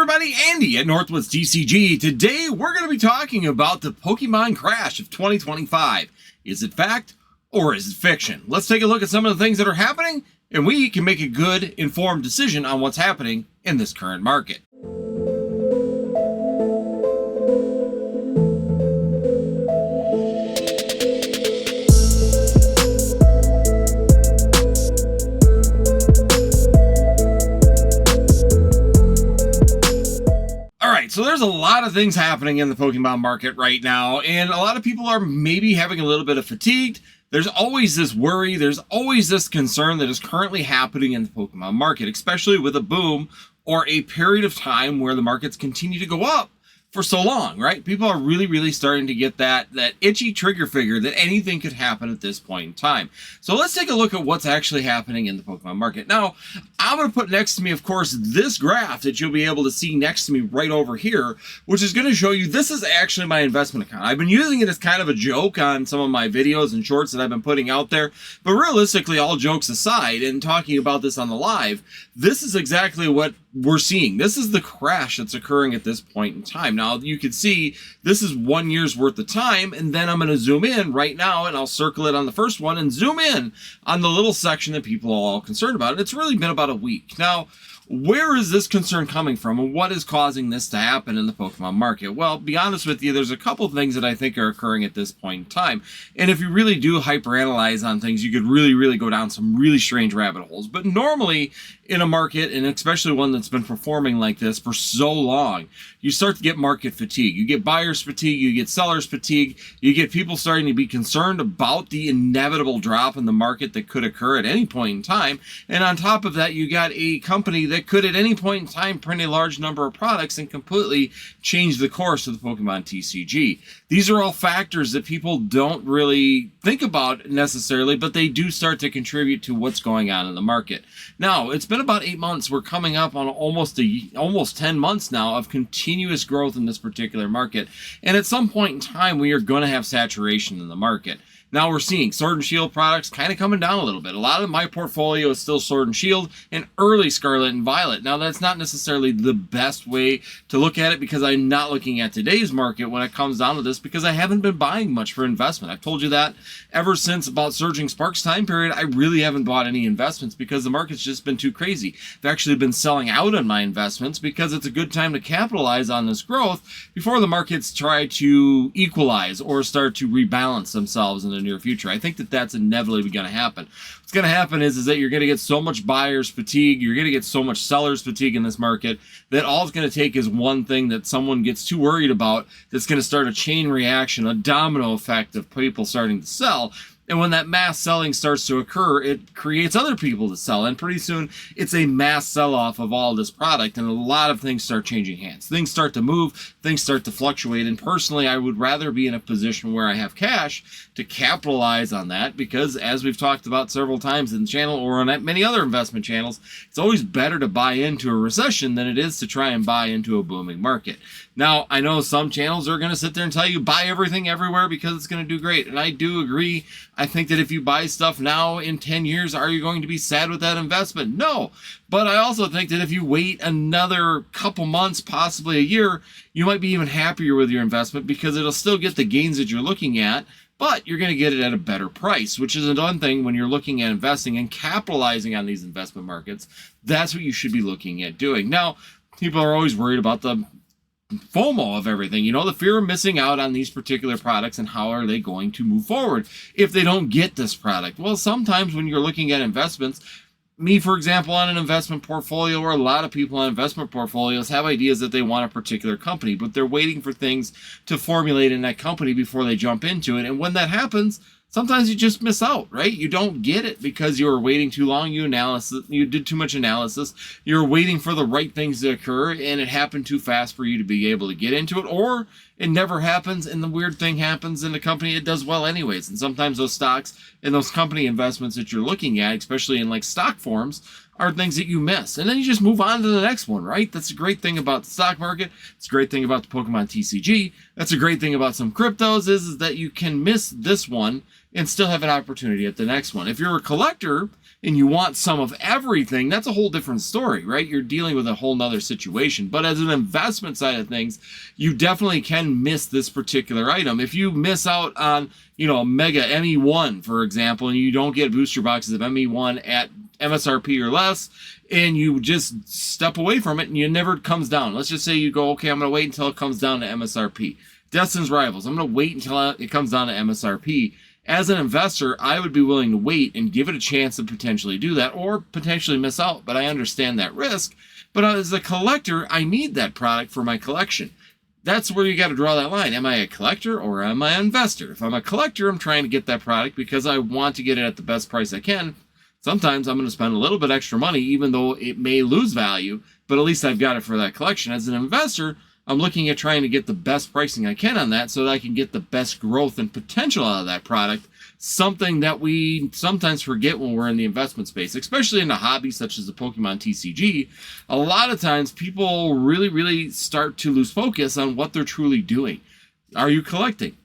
everybody, Andy at Northwoods TCG. Today we're going to be talking about the Pokemon crash of 2025. Is it fact or is it fiction? Let's take a look at some of the things that are happening, and we can make a good, informed decision on what's happening in this current market. So there's a lot of things happening in the Pokemon market right now, and a lot of people are maybe having a little bit of fatigue. There's always this worry, there's always this concern that is currently happening in the Pokemon market, especially with a boom or a period of time where the markets continue to go up for so long, right? People are really starting to get that itchy trigger figure that anything could happen at this point in time. So let's take a look at what's actually happening in the Pokemon market. Now, I'm going to put next to me, of course, this graph that you'll be able to see next to me right over here, which is going to show you this is actually my investment account. I've been using it as kind of a joke on some of my videos and shorts that I've been putting out there, but realistically, all jokes aside, and talking about this on the live, this is exactly what we're seeing. This is the crash that's occurring at this point in time. Now, you can see this is 1 year's worth of time, and then I'm going to zoom in right now, and I'll circle it on the first one and zoom in on the little section that people are all concerned about. And it's really been about a week. Now, where is this concern coming from, and what is causing this to happen in the Pokemon market? Well, be honest with you, there's a couple of things that I think are occurring at this point in time. And if you really do hyperanalyze on things, you could really go down some really strange rabbit holes. But normally in a market, and especially one that's been performing like this for so long, you start to get market fatigue. You get buyers fatigue, you get sellers fatigue, you get people starting to be concerned about the inevitable drop in the market that could occur at any point in time. And on top of that, you got a company that could at any point in time print a large number of products and completely change the course of the Pokemon TCG. These are all factors that people don't really think about necessarily, but they do start to contribute to what's going on in the market. Now, it's been about 8 months. We're coming up on almost 10 months now of continuous growth in this particular market. And at some point in time, we are going to have saturation in the market. Now we're seeing Sword and Shield products kind of coming down a little bit. A lot of my portfolio is still Sword and Shield and early Scarlet and Violet. Now that's not necessarily the best way to look at it, because I'm not looking at today's market when it comes down to this, because I haven't been buying much for investment. I've told you that ever since about Surging Sparks time period. I really haven't bought any investments because the market's just been too crazy. I've actually been selling out on my investments because it's a good time to capitalize on this growth before the markets try to equalize or start to rebalance themselves in the near future. I think that that's inevitably going to happen. What's going to happen is that you're going to get so much buyers fatigue, you're going to get so much sellers fatigue in this market, that all it's going to take is one thing that someone gets too worried about that's going to start a chain reaction, a domino effect of people starting to sell. And when that mass selling starts to occur, it creates other people to sell. And pretty soon, it's a mass sell-off of all this product, and a lot of things start changing hands. Things start to move, things start to fluctuate. And personally, I would rather be in a position where I have cash to capitalize on that, because as we've talked about several times in the channel or on many other investment channels, it's always better to buy into a recession than it is to try and buy into a booming market. Now, I know some channels are going to sit there and tell you buy everything everywhere because it's going to do great. And I do agree. I think that if you buy stuff now, in 10 years, are you going to be sad with that investment? No. But I also think that if you wait another couple months, possibly a year, you might be even happier with your investment, because it'll still get the gains that you're looking at, but you're going to get it at a better price, which is another thing when you're looking at investing and capitalizing on these investment markets. That's what you should be looking at doing. Now, people are always worried about the FOMO of everything, you know, the fear of missing out on these particular products, and how are they going to move forward if they don't get this product. Well, sometimes when you're looking at investments, me, for example, on an investment portfolio, or a lot of people on investment portfolios, have ideas that they want a particular company, but they're waiting for things to formulate in that company before they jump into it. And when that happens, sometimes you just miss out, right? You don't get it because you were waiting too long. You did too much analysis. You're waiting for the right things to occur, and it happened too fast for you to be able to get into it, or it never happens, and the weird thing happens in the company, it does well anyways. And sometimes those stocks and those company investments that you're looking at, especially in like stock forms, are things that you miss. And then you just move on to the next one, right? That's a great thing about the stock market. It's a great thing about the Pokemon TCG. That's a great thing about some cryptos is that you can miss this one and still have an opportunity at the next one. If you're a collector, and you want some of everything, that's a whole different story, right? You're dealing with a whole nother situation. But as an investment side of things, you definitely can miss this particular item. If you miss out on, a Mega ME1, for example, and you don't get booster boxes of ME1 at MSRP or less, and you just step away from it and it never comes down. Let's just say you go, okay, I'm going to wait until it comes down to MSRP. Destin's Rivals, I'm going to wait until it comes down to MSRP. As an investor, I would be willing to wait and give it a chance to potentially do that or potentially miss out, but I understand that risk. But as a collector, I need that product for my collection. That's where you got to draw that line. Am I a collector or am I an investor? If I'm a collector, I'm trying to get that product because I want to get it at the best price I can. Sometimes I'm going to spend a little bit extra money, even though it may lose value, but at least I've got it for that collection. As an investor, I'm looking at trying to get the best pricing I can on that so that I can get the best growth and potential out of that product, something that we sometimes forget when we're in the investment space, especially in a hobby such as the Pokemon TCG. A lot of times people really, really start to lose focus on what they're truly doing. Are you collecting?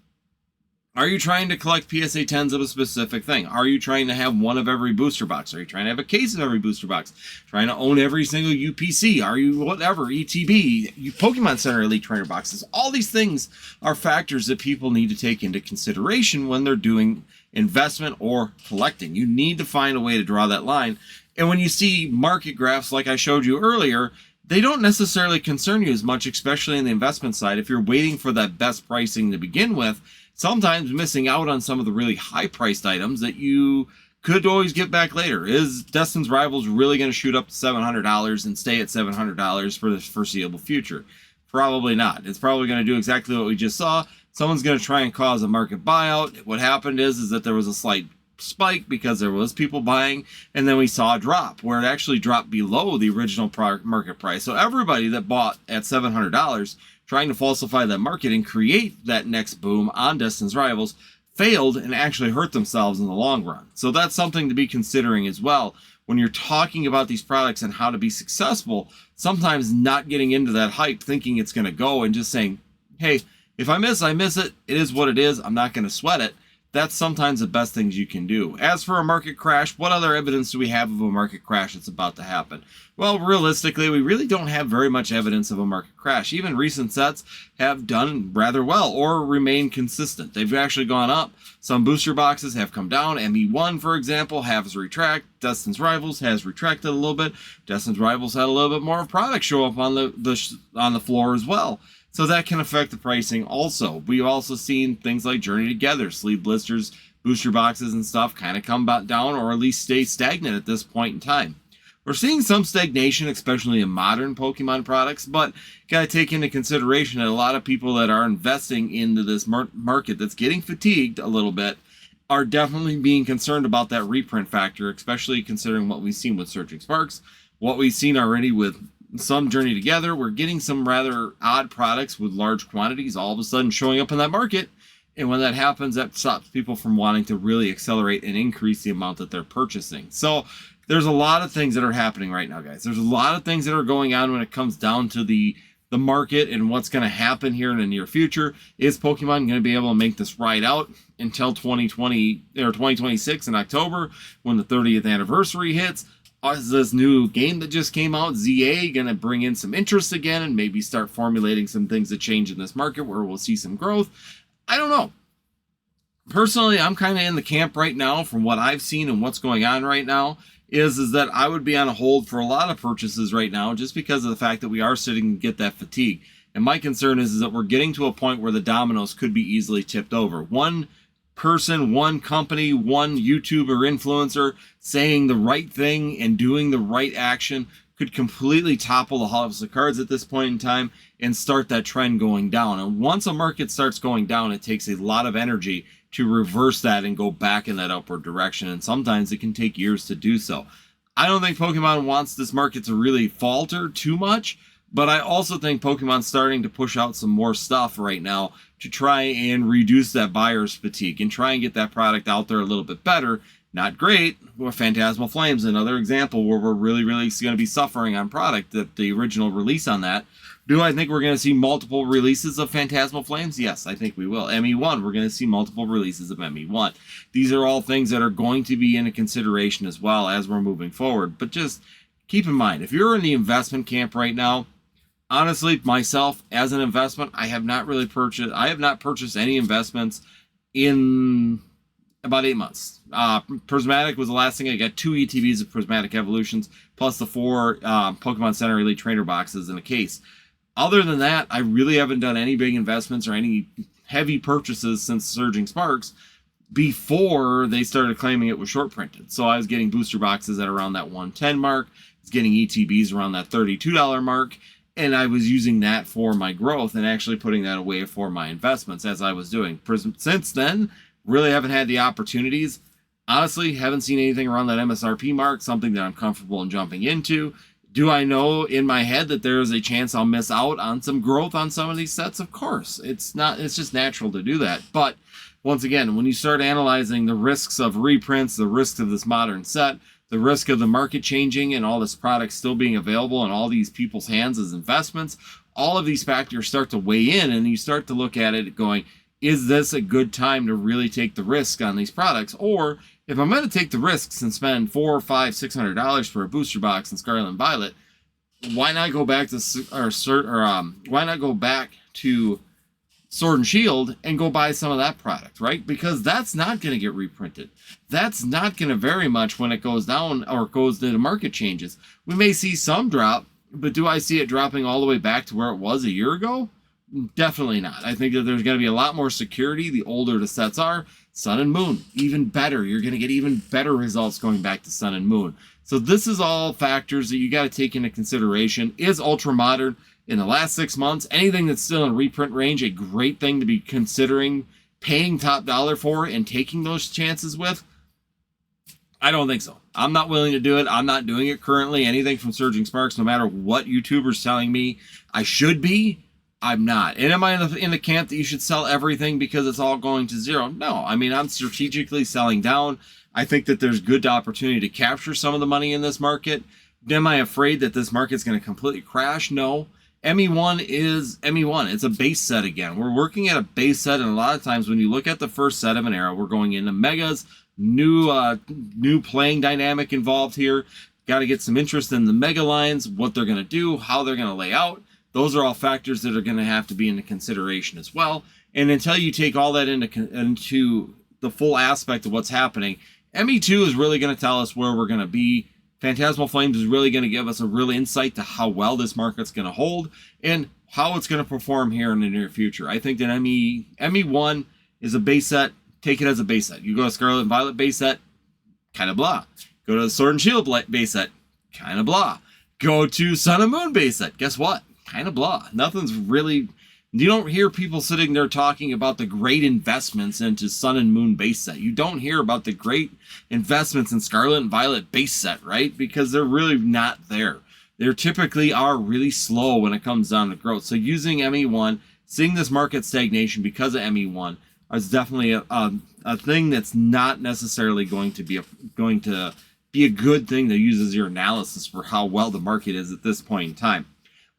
Are you trying to collect PSA 10s of a specific thing? Are you trying to have one of every booster box? Are you trying to have a case of every booster box? Trying to own every single UPC? Are you whatever, ETB, Pokemon Center Elite Trainer boxes? All these things are factors that people need to take into consideration when they're doing investment or collecting. You need to find a way to draw that line. And when you see market graphs like I showed you earlier, they don't necessarily concern you as much, especially in the investment side. If you're waiting for that best pricing to begin with, sometimes missing out on some of the really high-priced items that you could always get back later. Is Destin's Rivals really going to shoot up to $700 and stay at $700 for the foreseeable future? Probably not. It's probably going to do exactly what we just saw. Someone's going to try and cause a market buyout. What happened is that there was a slight spike because there was people buying, and then we saw a drop where it actually dropped below the original market price. So everybody that bought at $700 trying to falsify that market and create that next boom on Destin's Rivals failed and actually hurt themselves in the long run. So that's something to be considering as well when you're talking about these products and how to be successful. Sometimes not getting into that hype thinking it's going to go and just saying, hey, if I miss, I miss it. It is what it is. I'm not going to sweat it. That's sometimes the best things you can do. As for a market crash, what other evidence do we have of a market crash that's about to happen? Well, realistically, we really don't have very much evidence of a market crash. Even recent sets have done rather well or remain consistent. They've actually gone up. Some booster boxes have come down. ME1, for example, has retracted. Destin's Rivals has retracted a little bit. Destin's Rivals had a little bit more product show up on the floor as well. So that can affect the pricing also. We've also seen things like Journey Together, sleeve blisters, booster boxes and stuff kind of come back down or at least stay stagnant at this point in time. We're seeing some stagnation, especially in modern Pokemon products, but got to take into consideration that a lot of people that are investing into this market that's getting fatigued a little bit are definitely being concerned about that reprint factor, especially considering what we've seen with Searching Sparks, what we've seen already with some Journey Together. We're getting some rather odd products with large quantities all of a sudden showing up in that market. And when that happens, that stops people from wanting to really accelerate and increase the amount that they're purchasing. So there's a lot of things that are happening right now, guys. There's a lot of things that are going on when it comes down to the market and what's going to happen here in the near future. Is Pokemon going to be able to make this ride out until 2020 or 2026 in October when the 30th anniversary hits? Is this new game that just came out, ZA, going to bring in some interest again and maybe start formulating some things that change in this market where we'll see some growth? I don't know. Personally, I'm kind of in the camp right now from what I've seen and what's going on right now is that I would be on a hold for a lot of purchases right now just because of the fact that we are sitting to get that fatigue. And my concern is that we're getting to a point where the dominoes could be easily tipped over. One person, one company, one YouTuber influencer saying the right thing and doing the right action could completely topple the house of cards at this point in time and start that trend going down. And once a market starts going down, it takes a lot of energy to reverse that and go back in that upward direction. And sometimes it can take years to do so. I don't think Pokemon wants this market to really falter too much, but I also think Pokemon's starting to push out some more stuff right now to try and reduce that buyer's fatigue and try and get that product out there a little bit better. Not great. Phantasmal Flames, another example where we're really, really going to be suffering on product, that the original release on that. Do I think we're going to see multiple releases of Phantasmal Flames? Yes, I think we will. ME1, we're going to see multiple releases of ME1. These are all things that are going to be into consideration as well as we're moving forward. But just keep in mind, if you're in the investment camp right now, honestly, myself, as an investment, I have not purchased any investments in about 8 months. Prismatic was the last thing. I got 2 ETBs of Prismatic Evolutions, plus the 4 Pokemon Center Elite Trainer boxes in a case. Other than that, I really haven't done any big investments or any heavy purchases since Surging Sparks before they started claiming it was short printed. So I was getting booster boxes at around that 110 mark. I was getting ETBs around that $32 mark. And I was using that for my growth and actually putting that away for my investments as I was doing. Since then, really haven't had the opportunities. Honestly, haven't seen anything around that MSRP mark, something that I'm comfortable in jumping into. Do I know in my head that there is a chance I'll miss out on some growth on some of these sets? Of course. It's just natural to do that. But once again, when you start analyzing the risks of reprints, the risks of this modern set, the risk of the market changing and all this product still being available in all these people's hands as investments, all of these factors start to weigh in, and you start to look at it going, is this a good time to really take the risk on these products? Or if I'm going to take the risks and spend $400, $500, $600 for a booster box in Scarlet and Violet, why not go back to Sword and Shield and go buy some of that product, right? Because that's not going to get reprinted. That's not going to vary much when it goes down or goes to the market changes. We may see some drop, but do I see it dropping all the way back to where it was a year ago? Definitely not. I think that there's going to be a lot more security the older the sets are. Sun and Moon, even better. You're going to get even better results going back to Sun and Moon. So this is all factors that you got to take into consideration. Is Ultra Modern in the last 6 months, anything that's still in reprint range, a great thing to be considering paying top dollar for and taking those chances with? I don't think so. I'm not willing to do it. I'm not doing it currently. Anything from Surging Sparks, no matter what YouTuber's telling me I should be, I'm not. And am I in the camp that you should sell everything because it's all going to zero? No. I mean, I'm strategically selling down. I think that there's good opportunity to capture some of the money in this market. Am I afraid that this market's going to completely crash? No. ME1 is ME1. It's a base set again. We're working at a base set, and a lot of times when you look at the first set of an era, we're going into megas, new playing dynamic involved here. Got to get some interest in the mega lines, what they're going to do, how they're going to lay out. Those are all factors that are going to have to be into consideration as well. And until you take all that into the full aspect of what's happening, ME2 is really going to tell us where we're going to be. Phantasmal Flames is really going to give us a real insight to how well this market's going to hold and how it's going to perform here in the near future. I think that ME1 is a base set. Take it as a base set. You go to Scarlet and Violet base set, kind of blah. Go to the Sword and Shield base set, kind of blah. Go to Sun and Moon base set. Guess what? Kind of blah. Nothing's really... You don't hear people sitting there talking about the great investments into Sun and Moon base set. You don't hear about the great investments in Scarlet and Violet base set, right? Because they're really not there. They typically are really slow when it comes down to growth. So using ME1, seeing this market stagnation because of ME1 is definitely a thing that's not necessarily going to be a good thing to use as your analysis for how well the market is at this point in time.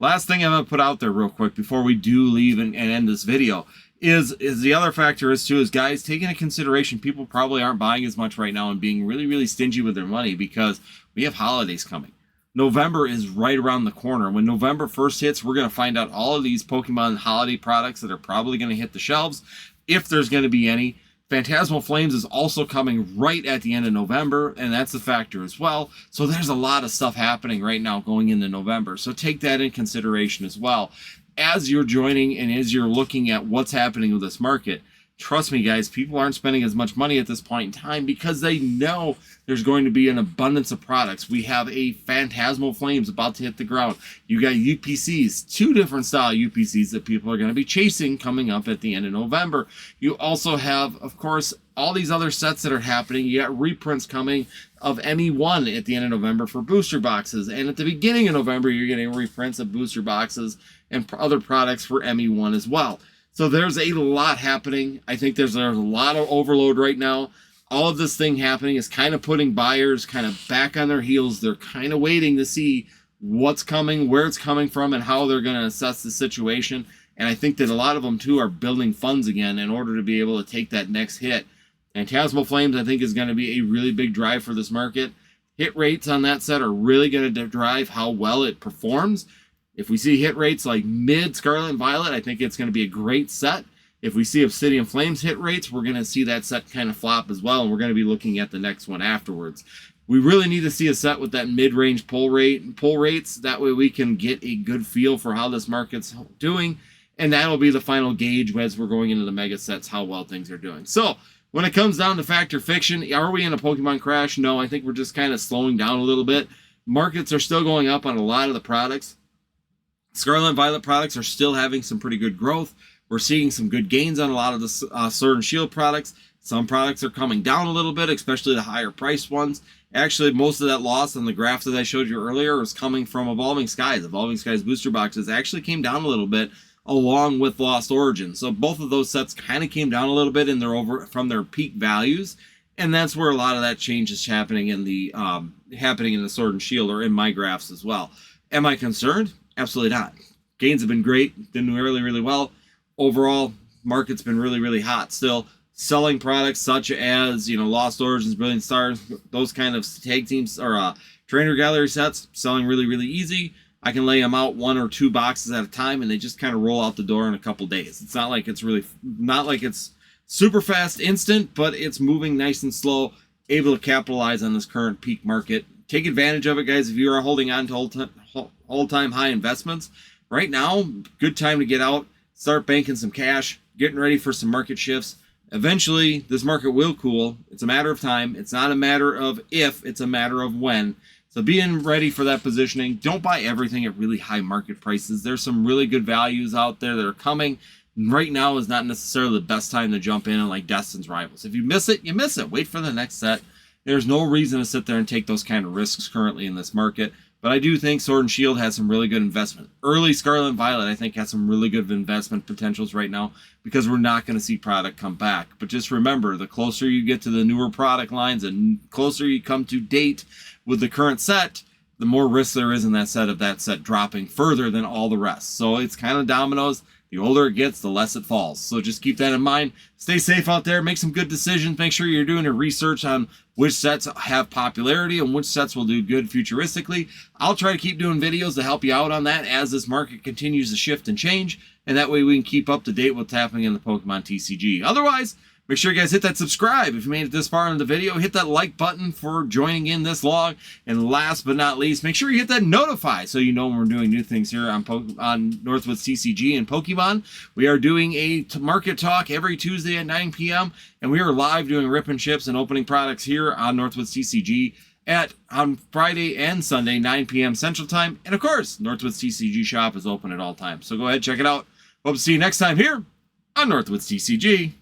Last thing I'm going to put out there real quick before we do leave and end this video is the other factor is guys, take into consideration people probably aren't buying as much right now and being really, really stingy with their money because we have holidays coming. November is right around the corner. When November 1st hits, we're going to find out all of these Pokemon holiday products that are probably going to hit the shelves, if there's going to be any. Phantasmal Flames is also coming right at the end of November, and that's a factor as well. So there's a lot of stuff happening right now going into November. So take that in consideration as well. As you're joining and as you're looking at what's happening with this market, trust me, guys, people aren't spending as much money at this point in time because they know there's going to be an abundance of products. We have a Phantasmal Flames about to hit the ground. You got UPCs, 2 different style UPCs that people are going to be chasing coming up at the end of November. You also have, of course, all these other sets that are happening. You got reprints coming of ME1 at the end of November for booster boxes. And at the beginning of November, you're getting reprints of booster boxes and other products for ME1 as well. So there's a lot happening. I think there's a lot of overload right now. All of this thing happening is kind of putting buyers kind of back on their heels. They're kind of waiting to see what's coming, where it's coming from, and how they're going to assess the situation. And I think that a lot of them, too, are building funds again in order to be able to take that next hit. Phantasmal Flames, I think, is going to be a really big drive for this market. Hit rates on that set are really going to drive how well it performs. If we see hit rates like mid Scarlet and Violet, I think it's going to be a great set. If we see Obsidian Flames hit rates, we're going to see that set kind of flop as well, and we're going to be looking at the next one afterwards. We really need to see a set with that mid-range pull rates. That way we can get a good feel for how this market's doing, and that'll be the final gauge as we're going into the mega sets, how well things are doing. So when it comes down to fact or fiction, are we in a Pokemon crash? No, I think we're just kind of slowing down a little bit. Markets are still going up on a lot of the products. Scarlet and Violet products are still having some pretty good growth. We're seeing some good gains on a lot of the Sword and Shield products. Some products are coming down a little bit, especially the higher priced ones. Actually, most of that loss on the graph that I showed you earlier is coming from Evolving Skies. Evolving Skies booster boxes actually came down a little bit along with Lost Origin. So both of those sets kind of came down a little bit from their peak values. And that's where a lot of that change is happening in the Sword and Shield, or in my graphs as well. Am I concerned? Absolutely not. Gains have been great, done really, really well. Overall, market's been really, really hot still. Selling products such as, Lost Origins, Brilliant Stars, those kind of tag teams or trainer gallery sets, selling really, really easy. I can lay them out 1 or 2 boxes at a time, and they just kind of roll out the door in a couple days. It's not like it's super fast, instant, but it's moving nice and slow, able to capitalize on this current peak market. Take advantage of it, guys. If you are holding on to all-time high investments, right now, good time to get out, start banking some cash, getting ready for some market shifts. Eventually, this market will cool. It's a matter of time. It's not a matter of if, it's a matter of when. So being ready for that positioning. Don't buy everything at really high market prices. There's some really good values out there that are coming. Right now is not necessarily the best time to jump in like Destin's Rivals. If you miss it, you miss it. Wait for the next set. There's no reason to sit there and take those kind of risks currently in this market. But I do think Sword and Shield has some really good investment. Early Scarlet and Violet, I think, has some really good investment potentials right now because we're not going to see product come back. But just remember, the closer you get to the newer product lines and closer you come to date with the current set, the more risk there is in that set dropping further than all the rest. So it's kind of dominoes. The older it gets, the less it falls. So just keep that in mind. Stay safe out there. Make some good decisions. Make sure you're doing a research on which sets have popularity and which sets will do good futuristically. I'll try to keep doing videos to help you out on that as this market continues to shift and change. And that way we can keep up to date with what's happening in the Pokemon TCG. Otherwise, make sure you guys hit that subscribe if you made it this far in the video. Hit that like button for joining in this log. And last but not least, make sure you hit that notify so you know when we're doing new things here on Northwoods TCG and Pokemon. We are doing a market talk every Tuesday at 9 p.m. And we are live doing rip and ships and opening products here on Northwoods TCG on Friday and Sunday, 9 p.m. Central Time. And of course, Northwoods TCG shop is open at all times. So go ahead, check it out. Hope to see you next time here on Northwoods TCG.